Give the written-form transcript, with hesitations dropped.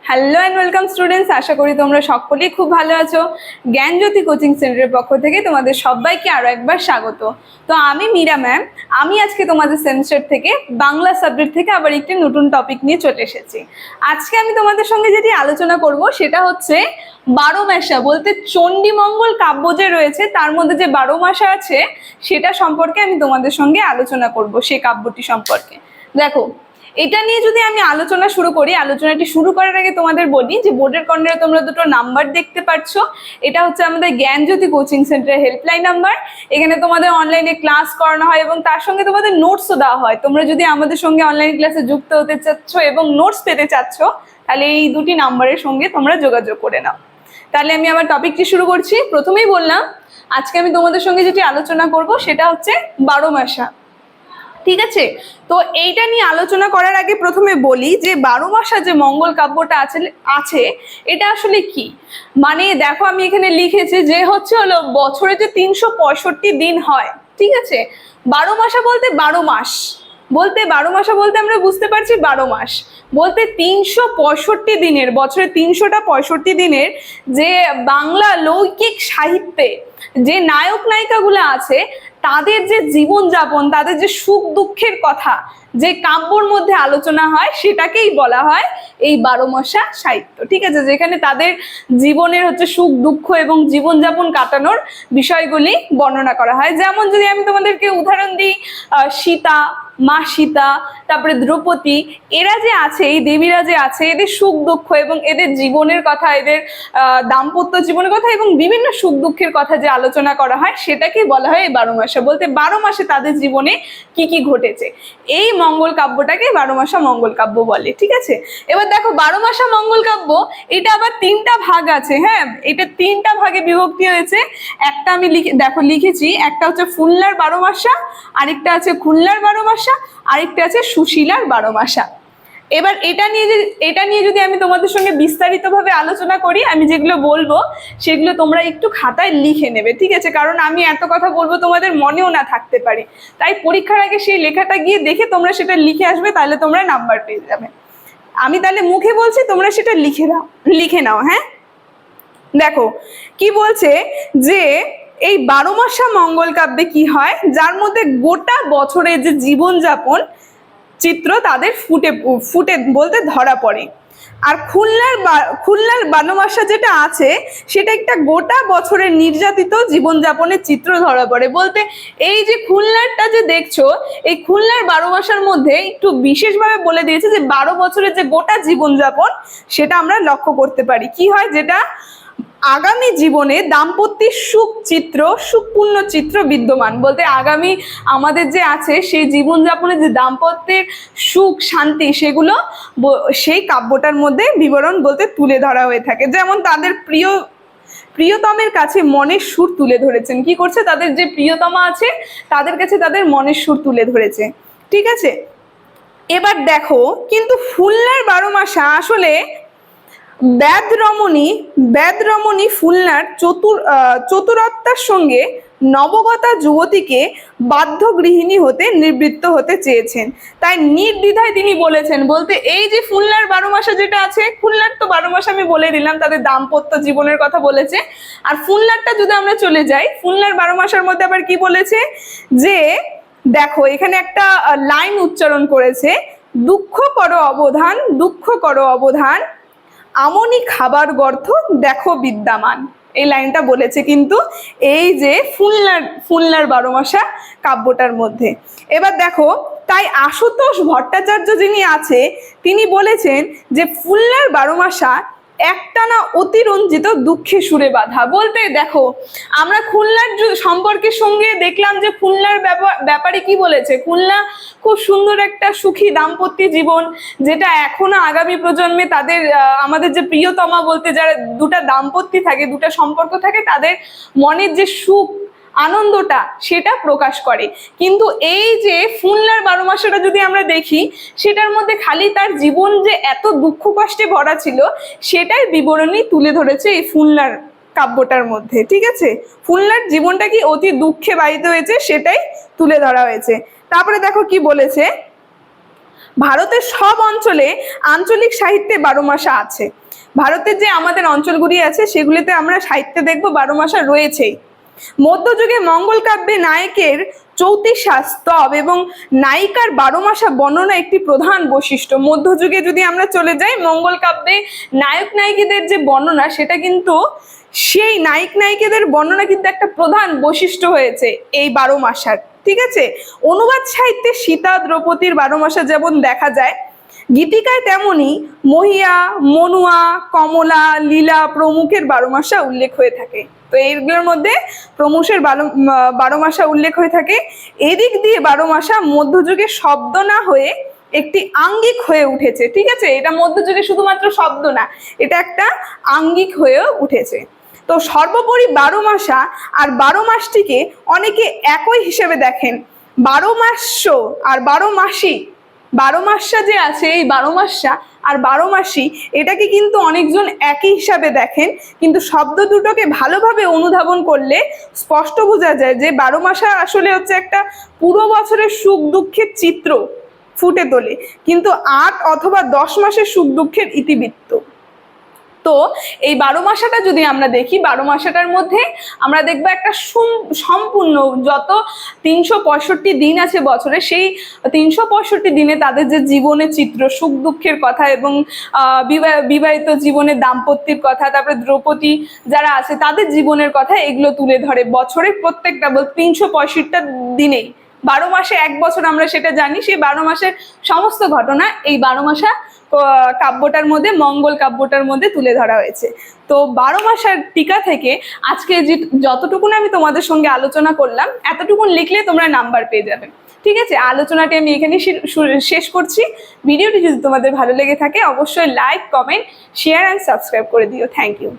Hello and welcome students, আশা করি তোমরা সকলেই খুব ভালো আছো। জ্ঞানজ্যোতি কোচিং সেন্টারের পক্ষ থেকে তোমাদের সবাইকে আরও একবার স্বাগত। তো আমি মীরা ম্যাম, আমি আজকে তোমাদের সেমিস্টার থেকে বাংলা সাবজেক্ট থেকে আবার একটি নতুন টপিক নিয়ে চলে এসেছি। আজকে আমি তোমাদের সঙ্গে যেটি আলোচনা করব সেটা হচ্ছে বারোমাসা, বলতে চণ্ডীমঙ্গল কাব্য যে রয়েছে তার মধ্যে যে বারোমাসা আছে সেটা সম্পর্কে আমি তোমাদের সঙ্গে আলোচনা করব, সেই কাব্যটি সম্পর্কে। দেখো, এটা নিয়ে যদি আমি আলোচনা শুরু করি, আলোচনাটি শুরু করার আগে তোমাদের বলি যে বোর্ডের কর্নারে তোমরা দুটো নাম্বার দেখতে পাচ্ছ। এটা হচ্ছে আমাদের জ্ঞানজ্যোতি কোচিং সেন্টারের হেল্পলাইন নাম্বার। এখানে তোমাদের অনলাইনে ক্লাস করানো হয় এবং তার সঙ্গে তোমাদের নোটসও দেওয়া হয়। তোমরা যদি আমাদের সঙ্গে অনলাইন ক্লাসে যুক্ত হতে চাচ্ছ এবং নোটস পেতে চাচ্ছ, তাহলে এই দুটি নাম্বারের সঙ্গে তোমরা যোগাযোগ করে নাও। তাহলে আমি আমার টপিকটি শুরু করছি। প্রথমেই বললাম, আজকে আমি তোমাদের সঙ্গে যেটি আলোচনা করব সেটা হচ্ছে বারোমাসা। ঠিক আছে, তো এইটা নিয়ে আলোচনা করার আগে প্রথমে বলি যে বারোমাসা যে মঙ্গল কাব্যটা আছে এটা আসলে কি। মানে দেখো, আমি এখানে লিখেছি যে হলো বছরে যে 365 দিন হয়। ঠিক আছে, বারোমাসা বলতে 12 মাস, বারোমাসা বলতে আমরা বুঝতে পারছি 12 মাস বলতে 365 দিনের, বছরে 365 দিনের যে বাংলা লৌকিক সাহিত্যে যে নায়ক নায়িকাগুলো আছে তাদের যে জীবনযাপন, তাদের যে সুখ দুঃখের কথা যে কাব্যর মধ্যে আলোচনা হয় সেটাকেই বলা হয় এই বারোমাসা সাহিত্য। ঠিক আছে, যেখানে তাদের জীবনের সুখ দুঃখ এবং জীবনযাপন কাটানোর বিষয়গুলি বর্ণনা করা হয়। যেমন যদি আমি তোমাদেরকে উদাহরণ দিই, সীতা, মা সীতা, তারপরে দ্রৌপদী, এরা যে আছে, এই দেবীরা যে আছে, এদের সুখ দুঃখ এবং এদের জীবনের কথা, এদের দাম্পত্য জীবনের কথা এবং বিভিন্ন সুখ দুঃখের কথা যে আলোচনা করা হয় সেটাকেই বলা হয় এই বারোমাসা। বলতে 12 মাসে তাদের জীবনে কি কি ঘটেছে, এই মঙ্গল কাব্যটাকে বারোমাসা মঙ্গল কাব্য বলে। ঠিক আছে, এবার দেখো বারোমাসা মঙ্গল কাব্য এটা আবার 3টা ভাগ আছে। হ্যাঁ, এটা 3টা ভাগে বিভক্তি হয়েছে। একটা আমি লিখেছি, একটা হচ্ছে ফুল্লার বারোমাসা, আরেকটা আছে খুলনার বারোমাসা, আরেকটা আছে সুশীলার বারোমাসা। এবার এটা নিয়ে যদি আমি তোমাদের সঙ্গে বিস্তারিতভাবে আলোচনা করি, আমি যেগুলো বলবো সেগুলো তোমরা একটু খাতায় লিখে নেবে। ঠিক আছে, কারণ আমি এত কথা বলবো তোমাদের মনেও না থাকতে পারে, তাই পরীক্ষার আগে সেই লেখাটা গিয়ে দেখে তোমরা সেটা লিখে আসবে, তাহলে তোমরা নাম্বার পেয়ে যাবে। আমি তাহলে মুখে বলছি, তোমরা সেটা লিখে নাও। হ্যাঁ, দেখো কি বলছে যে এই বারোমাসা মঙ্গল কাব্যে কি হয়, যার মধ্যে গোটা বছরের যে জীবনযাপন চিত্র তাদের ফুটে বলতে ধরা পড়ে। আর খুলনার বারোমাসা যেটা আছে সেটা একটা গোটা বছরের নির্যাতিত জীবনযাপনের চিত্র ধরা পড়ে। বলতে এই যে খুলনারটা যে দেখছো, এই খুলনার বারোমাসার মধ্যে একটু বিশেষভাবে বলে দিয়েছে যে 12 বছরের যে গোটা জীবনযাপন সেটা আমরা লক্ষ্য করতে পারি। কি হয়, যেটা আগামী জীবনে দাম্পত্যের সুখপূর্ণ চিত্র বিদ্যমান। বলতে আগামী আমাদের যে আছে সেই জীবনযাপনের যে দাম্পত্যের সুখ শান্তি, সেগুলো সেই কাব্যটার মধ্যে বিবরণ বলতে তুলে ধরা হয়ে থাকে। যেমন তাদের প্রিয়তমের কাছে মনের সুর তুলে ধরেছেন। কি করছে, তাদের যে প্রিয়তমা আছে তাদের কাছে তাদের মনের সুর তুলে ধরেছে। ঠিক আছে, এবার দেখো, কিন্তু ফুল্লার বারোমাসা আসলে ব্যাদরমণী ফুলনার চতুরত্বের সঙ্গে নবগতা যুবতীকে বাধ্য গৃহিণী হতে নিবৃত্ত হতে চেয়েছেন, তাই নির্দ্বিধায় তিনি বলেছেন। বলতে এই যে ফুলনার বারোমাসা যেটা আছে, ফুলনার তো বারোমাসা আমি বলে দিলাম, তাদের দাম্পত্য জীবনের কথা বলেছে। আর ফুলনারটা যদি আমরা চলে যাই, ফুলনার বারোমাসার মধ্যে আবার কি বলেছে যে দেখো, এখানে একটা লাইন উচ্চারণ করেছে, দুঃখ করো অবধান আমনি খাবার গর্থ দেখো বিদ্যমান, এই লাইনটা বলেছে কিন্তু এই যে ফুলনার বারোমাসা কাব্যটার মধ্যে। এবার দেখো, তাই আশুতোষ ভট্টাচার্য যিনি আছে তিনি বলেছেন যে ফুলনার বারোমাসা একটানা অতিরঞ্জিত দুঃখে সুরে বাঁধা। বলতে দেখো, আমরা খুলনার সম্পর্কের সঙ্গে দেখলাম যে খুলনার ব্যাপারে কি বলেছে, খুলনা খুব সুন্দর একটা সুখী দাম্পত্য জীবন, যেটা এখনো আগামী প্রজন্মে তাদের আমাদের যে প্রিয়তমা বলতে যারা দুটা দাম্পত্য থাকে, দুটা সম্পর্ক থাকে, তাদের মনের যে সুখ আনন্দটা সেটা প্রকাশ করে। কিন্তু এই যে ফুলনার বারোমাসাটা যদি আমরা দেখি, সেটার মধ্যে খালি তার জীবন যে এত দুঃখ কষ্টে ভরা ছিল সেটাই বিবরণী তুলে ধরেছে এই ফুলনার কাব্যটার মধ্যে। ঠিক আছে, ফুলনার জীবনটা কি অতি দুঃখে বাহিত হয়েছে সেটাই তুলে ধরা হয়েছে। তারপরে দেখো কি বলেছে, ভারতের সব অঞ্চলে আঞ্চলিক সাহিত্যে 12 মাসা আছে। ভারতের যে আমাদের অঞ্চলগুলি আছে সেগুলিতে আমরা সাহিত্যে দেখবো 12 মাসা রয়েছেই। মধ্যযুগে মঙ্গল কাব্যে নায়কের 34 স্তব এবং নায়িকার 12 মাসা বর্ণনা একটি প্রধান বৈশিষ্ট্য। মধ্যযুগে যদি আমরা চলে যাই, মঙ্গল কাব্যে নায়ক নায়িকাদের যে বর্ণনা সেটা কিন্তু সেই নায়ক নায়িকাদের বর্ণনা কিন্তু একটা প্রধান বৈশিষ্ট্য হয়েছে এই 12 মাসার। ঠিক আছে, অনুবাদ সাহিত্যে সীতা দ্রৌপদীর 12 মাসা যেমন দেখা যায়, গীতিকায় তেমনি মহিয়া, মনুয়া, কমলা, লীলা প্রমুখের 12 মাসা উল্লেখ হয়ে থাকে। তো এইগুলোর মধ্যে প্রমুখের 12 মাসা উল্লেখ হয়ে থাকে। এদিক দিয়ে 12 মাসা মধ্যযুগে শব্দ না হয়ে একটি আঙ্গিক হয়ে উঠেছে। ঠিক আছে, এটা মধ্যযুগে শুধুমাত্র শব্দ না, এটা একটা আঙ্গিক হয়ে উঠেছে। তো সর্বোপরি 12 মাসা আর 12 মাসটিকে অনেকে একই হিসেবে দেখেন। 12 মাস্য আর 12 মাসি, 12 মাসা যে আছে, এই 12 মাসা আর 12 মাসি এটাকে কিন্তু অনেকজন একই হিসাবে দেখেন, কিন্তু শব্দ দুটোকে ভালোভাবে অনুধাবন করলে স্পষ্ট বোঝা যায় যে 12 মাসা আসলে হচ্ছে একটা পুরো বছরের সুখ দুঃখের চিত্র ফুটে তোলে, কিন্তু 8 অথবা 10 মাসের সুখ দুঃখের ইতিবৃত্ত। তো এই 12 মাসাটা যদি আমরা দেখি, 12 মাসাটার মধ্যে আমরা দেখবো একটা সম্পূর্ণ যত 365 দিন আছে বছরে, সেই 365 দিনে তাদের যে জীবনের চিত্র, সুখ দুঃখের কথা এবং বিবাহিত জীবনের দাম্পত্যের কথা, তারপরে দ্রৌপদী যারা আছে তাদের জীবনের কথা, এগুলো তুলে ধরে বছরের প্রত্যেকটা 365টা দিনেই। 12 মাসে এক বছর আমরা সেটা জানি, সেই 12 মাসের সমস্ত ঘটনা এই 12 মাসা কাব্যটার মধ্যে, মঙ্গল কাব্যটার মধ্যে তুলে ধরা হয়েছে। তো 12 মাসার টিকা থেকে আজকে যে যতটুকুন আমি তোমাদের সঙ্গে আলোচনা করলাম, এতটুকুন লিখলে তোমরা নাম্বার পেয়ে যাবে। ঠিক আছে, আলোচনাটি আমি এখানে শেষ করছি। ভিডিওটি যদি তোমাদের ভালো লেগে থাকে অবশ্যই like, comment, share and subscribe করে দিও। Thank you.